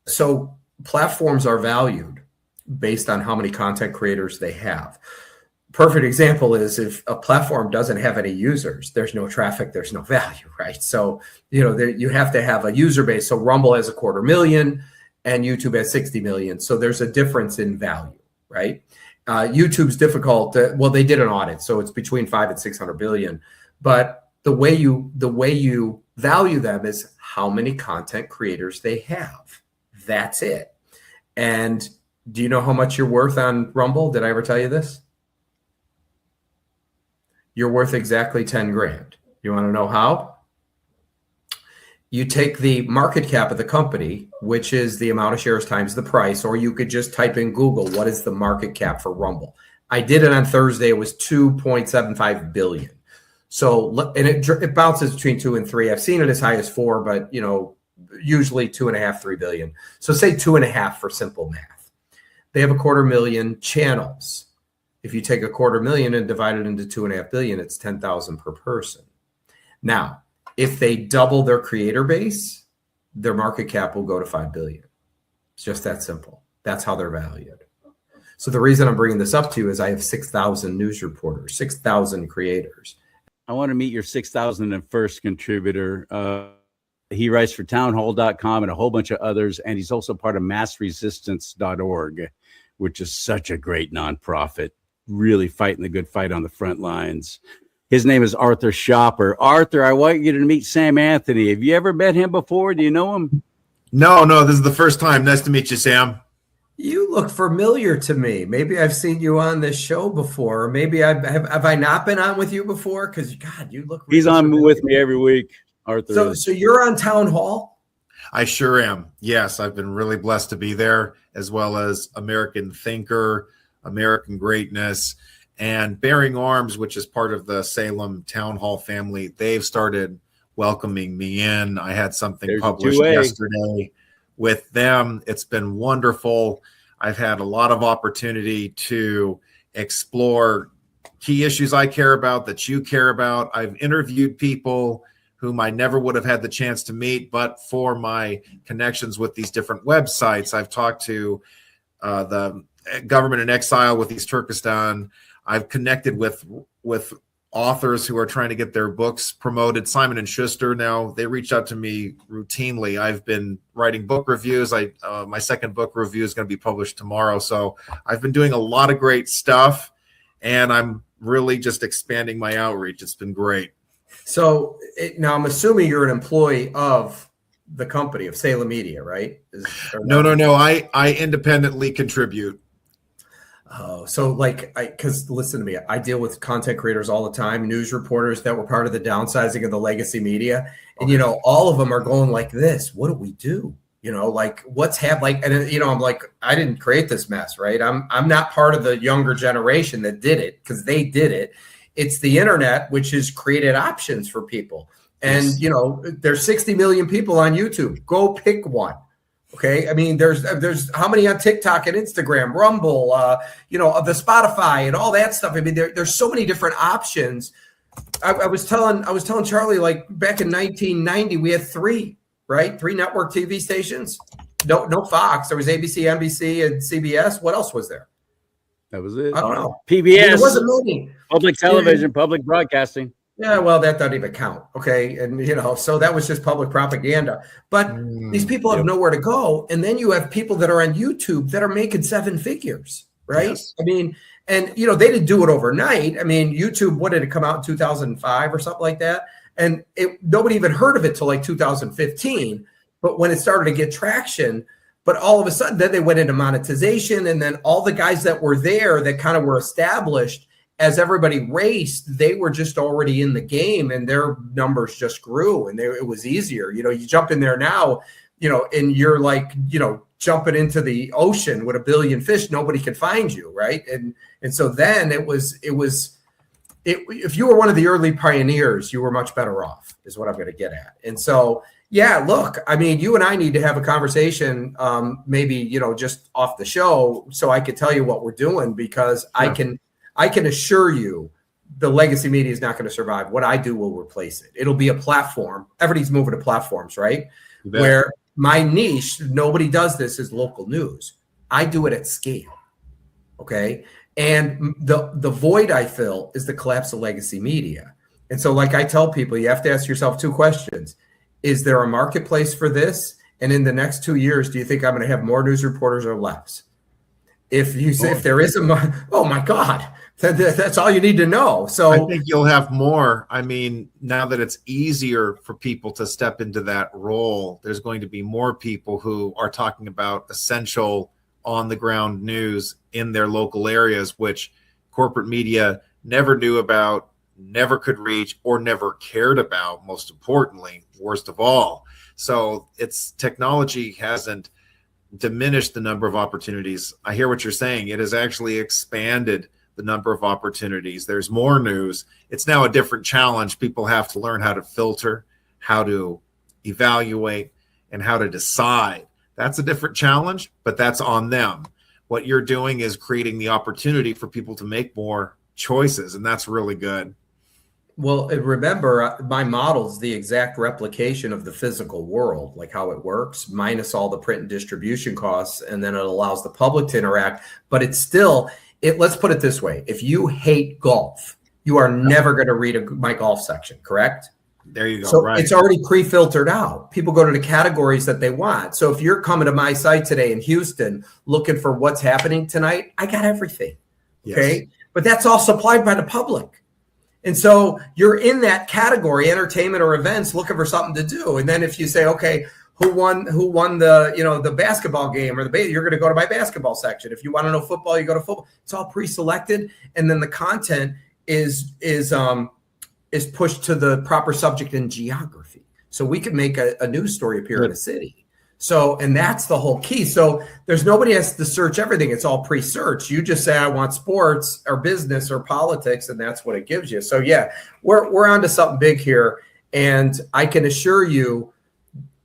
So platforms are valued based on how many content creators they have. Perfect example is if a platform doesn't have any users, there's no traffic, there's no value, right? So, you have to have a user base. So Rumble has 250,000 and YouTube has 60 million. So there's a difference in value, right? YouTube's difficult. They did an audit, so it's between 5 and 600 billion. But the way you value them is how many content creators they have. That's it. And do you know how much you're worth on Rumble? Did I ever tell you this? You're worth exactly 10 grand. You want to know how? You take the market cap of the company, which is the amount of shares times the price, or you could just type in Google, what is the market cap for Rumble? I did it on Thursday. It was 2.75 billion. So, and it bounces between 2 and 3. I've seen it as high as 4, but usually 2.5, 3 billion. So say 2.5 for simple math. They have 250,000 channels. If you take 250,000 and divide it into 2.5 billion, it's 10,000 per person. Now, if they double their creator base, their market cap will go to 5 billion. It's just that simple. That's how they're valued. So the reason I'm bringing this up to you is I have 6,000 news reporters, 6,000 creators. I want to meet your 6,001st contributor. He writes for townhall.com and a whole bunch of others, and he's also part of massresistance.org, which is such a great nonprofit, really fighting the good fight on the front lines. His name is Arthur Schaper. Arthur, I want you to meet Sam Anthony. Have you ever met him before? Do you know him? No, this is the first time. Nice to meet you, Sam. You look familiar to me. Maybe I've seen you on this show before, or maybe have I not been on with you before? Because God, you look. He's on with me every week, Arthur. So you're on Town Hall? I sure am. Yes, I've been really blessed to be there, as well as American Thinker, American Greatness, And Bearing Arms, which is part of the Salem Town Hall family, they've started welcoming me in. I had something published yesterday with them. It's been wonderful. I've had a lot of opportunity to explore key issues I care about, that you care about. I've interviewed people whom I never would have had the chance to meet, but for my connections with these different websites. I've talked to the government in exile with East Turkestan. I've connected with authors who are trying to get their books promoted. Simon & Schuster, now they reach out to me routinely. I've been writing book reviews. My second book review is going to be published tomorrow. So I've been doing a lot of great stuff, and I'm really just expanding my outreach. It's been great. So now I'm assuming you're an employee of the company of Salem Media, right? No. I independently contribute. Oh, so because listen to me, I deal with content creators all the time, news reporters that were part of the downsizing of the legacy media. And, all of them are going like this. What do we do? What's happening? And, I'm like, I didn't create this mess, right? I'm not part of the younger generation that did it because they did it. It's the internet, which has created options for people. And, there's 60 million people on YouTube. Go pick one. Okay. I mean, there's how many on TikTok and Instagram, Rumble, the Spotify and all that stuff. I mean, there's so many different options. I was telling CharLee, like back in 1990, we had three network TV stations. No Fox. There was ABC, NBC, and CBS. What else was there? That was it. I don't know. PBS. There wasn't many. Public television, public broadcasting. Yeah, well, that doesn't even count. Okay. And, so that was just public propaganda. But these people have nowhere to go. And then you have people that are on YouTube that are making seven figures, right? Yes. I mean, and, they didn't do it overnight. I mean, YouTube, what did it come out in 2005 or something like that? And nobody even heard of it till like 2015. But when it started to get traction, but all of a sudden, then they went into monetization. And then all the guys that were there that kind of were established, as everybody raced, they were just already in the game and their numbers just grew and it was easier. You jump in there now, and you're like, jumping into the ocean with a billion fish, nobody can find you. Right. And so then if you were one of the early pioneers, you were much better off is what I'm going to get at. And so, yeah, look, I mean, you and I need to have a conversation, maybe, just off the show so I could tell you what we're doing because I can assure you the legacy media is not going to survive. What I do will replace it. It'll be a platform. Everybody's moving to platforms, right? Where my niche, nobody does this, is local news. I do it at scale, okay? And the void I fill is the collapse of legacy media. And so like I tell people, you have to ask yourself two questions. Is there a marketplace for this? And in the next 2 years, do you think I'm going to have more news reporters or less? If you say if there is oh my God, that's all you need to know. So I think you'll have more. I mean, now that it's easier for people to step into that role, there's going to be more people who are talking about essential on the ground news in their local areas, which corporate media never knew about, never could reach, or never cared about, most importantly, worst of all. So technology hasn't diminished the number of opportunities. I hear what you're saying. It has actually expanded the number of opportunities. There's more news. It's now a different challenge. People have to learn how to filter, how to evaluate, and how to decide. That's a different challenge, but that's on them. What you're doing is creating the opportunity for people to make more choices, and that's really good. Well, remember, my model is the exact replication of the physical world, like how it works, minus all the print and distribution costs, and then it allows the public to interact. But it's still, let's put it this way. If you hate golf, you are never going to read my golf section, correct? There you go. So right. It's already pre-filtered out. People go to the categories that they want. So if you're coming to my site today in Houston looking for what's happening tonight, I got everything. Okay. Yes. But that's all supplied by the public. And so you're in that category, entertainment or events, looking for something to do. And then if you say, okay, who won the, the basketball game or you're going to go to my basketball section. If you want to know football, you go to football. It's all pre-selected. And then the content is pushed to the proper subject and geography. So we could make a news story appear in a city. So, and that's the whole key. So there's nobody has to search everything. It's all pre-search. You just say, I want sports or business or politics, and that's what it gives you. So yeah, we're onto something big here. And I can assure you,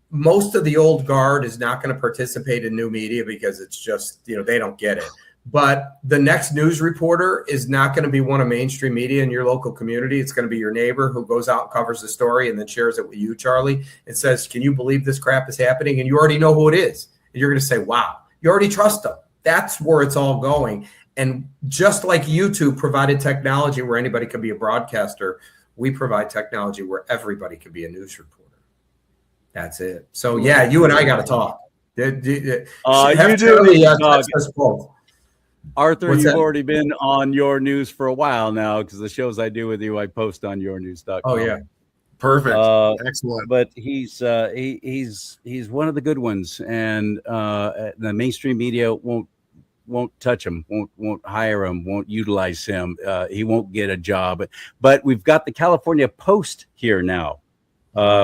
most of the old guard is not going to participate in new media because it's just, they don't get it. But the next news reporter is not going to be one of mainstream media in your local community. It's going to be your neighbor who goes out and covers the story and then shares it with you, Charlie, and says, can you believe this crap is happening? And you already know who it is. And you're going to say, wow, you already trust them. That's where it's all going. And just like YouTube provided technology where anybody can be a broadcaster, we provide technology where everybody can be a news reporter. That's it. So, yeah, you and I got to talk. You do. Both. Arthur, What's you've that? already been on Your News for a while now because the shows I do with you, I post on yournews.com. Oh, yeah. Perfect. Excellent. But he's one of the good ones, and the mainstream media won't touch him, won't hire him, won't utilize him. He won't get a job. But we've got the California Post here now,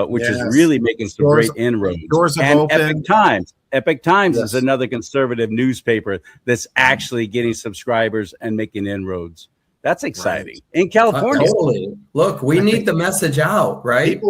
which is really making some great inroads. Doors have and opened. Epic Times is another conservative newspaper that's actually getting subscribers and making inroads. That's exciting in California. Totally. Look, we need the message out, right?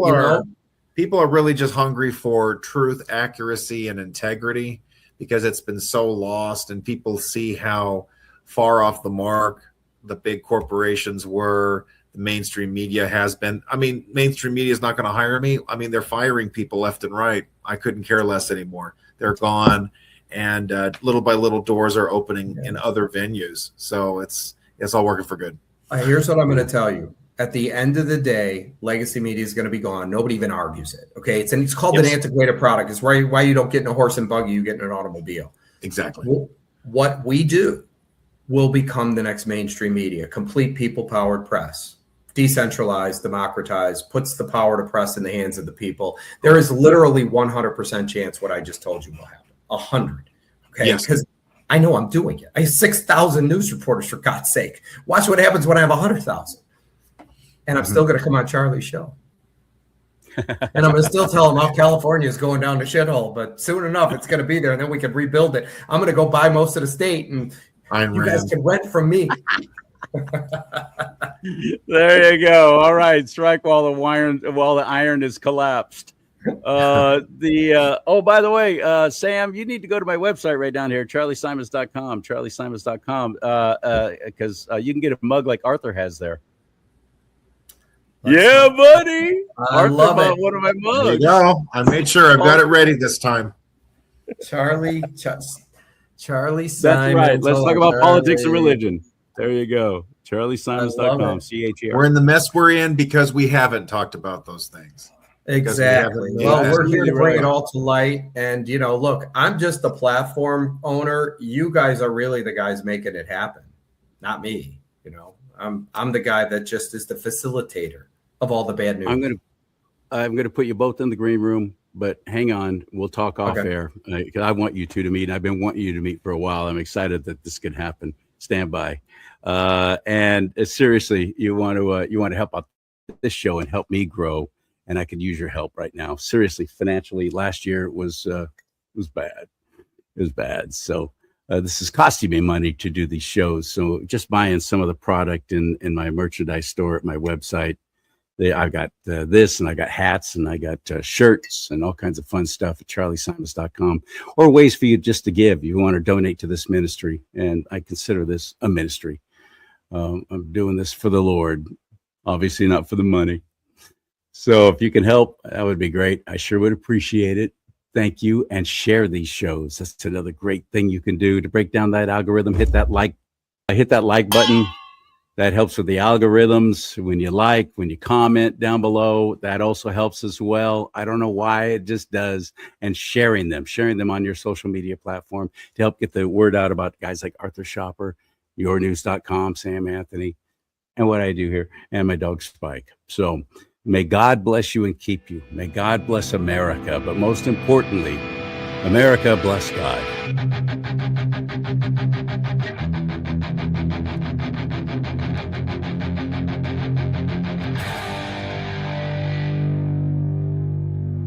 People are really just hungry for truth, accuracy, and integrity because it's been so lost, and people see how far off the mark the big corporations were. The mainstream media has been. I mean, mainstream media is not going to hire me. I mean, they're firing people left and right. I couldn't care less anymore. They're gone, and little by little, doors are opening in other venues. So it's all working for good. Here's what I'm going to tell you. At the end of the day, legacy media is going to be gone. Nobody even argues it. Okay, it's called an antiquated product. It's why you don't get in a horse and buggy, you get in an automobile. Exactly. What we do will become the next mainstream media. Complete people-powered press. Decentralized, democratized, puts the power to press in the hands of the people. There is literally 100% chance what I just told you will happen. 100. Okay, because I know I'm doing it. I have 6,000 news reporters, for God's sake. Watch what happens when I have 100,000. And I'm still going to come on Charlie's show. And I'm going to still tell them how California is going down the shithole. But soon enough, it's going to be there, and then we can rebuild it. I'm going to go buy most of the state, and you guys can rent from me. There you go. All right, strike while the iron is collapsed. By the way, Sam, you need to go to my website right down here, CharLeeSimons.com, CharLeeSimons.com, because you can get a mug like Arthur has there. Yeah, buddy. I love it. One of my mugs. There you go. I made sure I've got it ready this time. Charlie Simons. That's right. Let's talk about politics and religion. There you go. CharLeeSimons.com. CHER. We're in the mess we're in because we haven't talked about those things. Exactly. Well, we're here to bring it all to light. And, look, I'm just the platform owner. You guys are really the guys making it happen, not me. I'm the guy that just is the facilitator of all the bad news. I'm gonna put you both in the green room, but hang on, we'll talk off air. Because I want you two to meet, and I've been wanting you to meet for a while. I'm excited that this could happen. Stand by. And seriously, you want to help out this show and help me grow, and I could use your help right now. Seriously, financially, last year was bad. It was bad. So this is costing me money to do these shows. So just buying some of the product in my merchandise store at my website. I got this, and I got hats, and I got shirts and all kinds of fun stuff at CharLeeSimons.com, or ways for you just to give. You want to donate to this ministry, and I consider this a ministry. I'm doing this for the Lord, obviously not for the money. So if you can help, that would be great. I sure would appreciate it. Thank you, and share these shows. That's another great thing you can do to break down that algorithm. Hit that like button. That helps with the algorithms. When you comment down below, that also helps as well. I don't know why, it just does. And sharing them on your social media platform to help get the word out about guys like Arthur Schaper, yournews.com, Sam Anthony, and what I do here, and my dog Spike. So may God bless you and keep you. May God bless America. But most importantly, America bless God.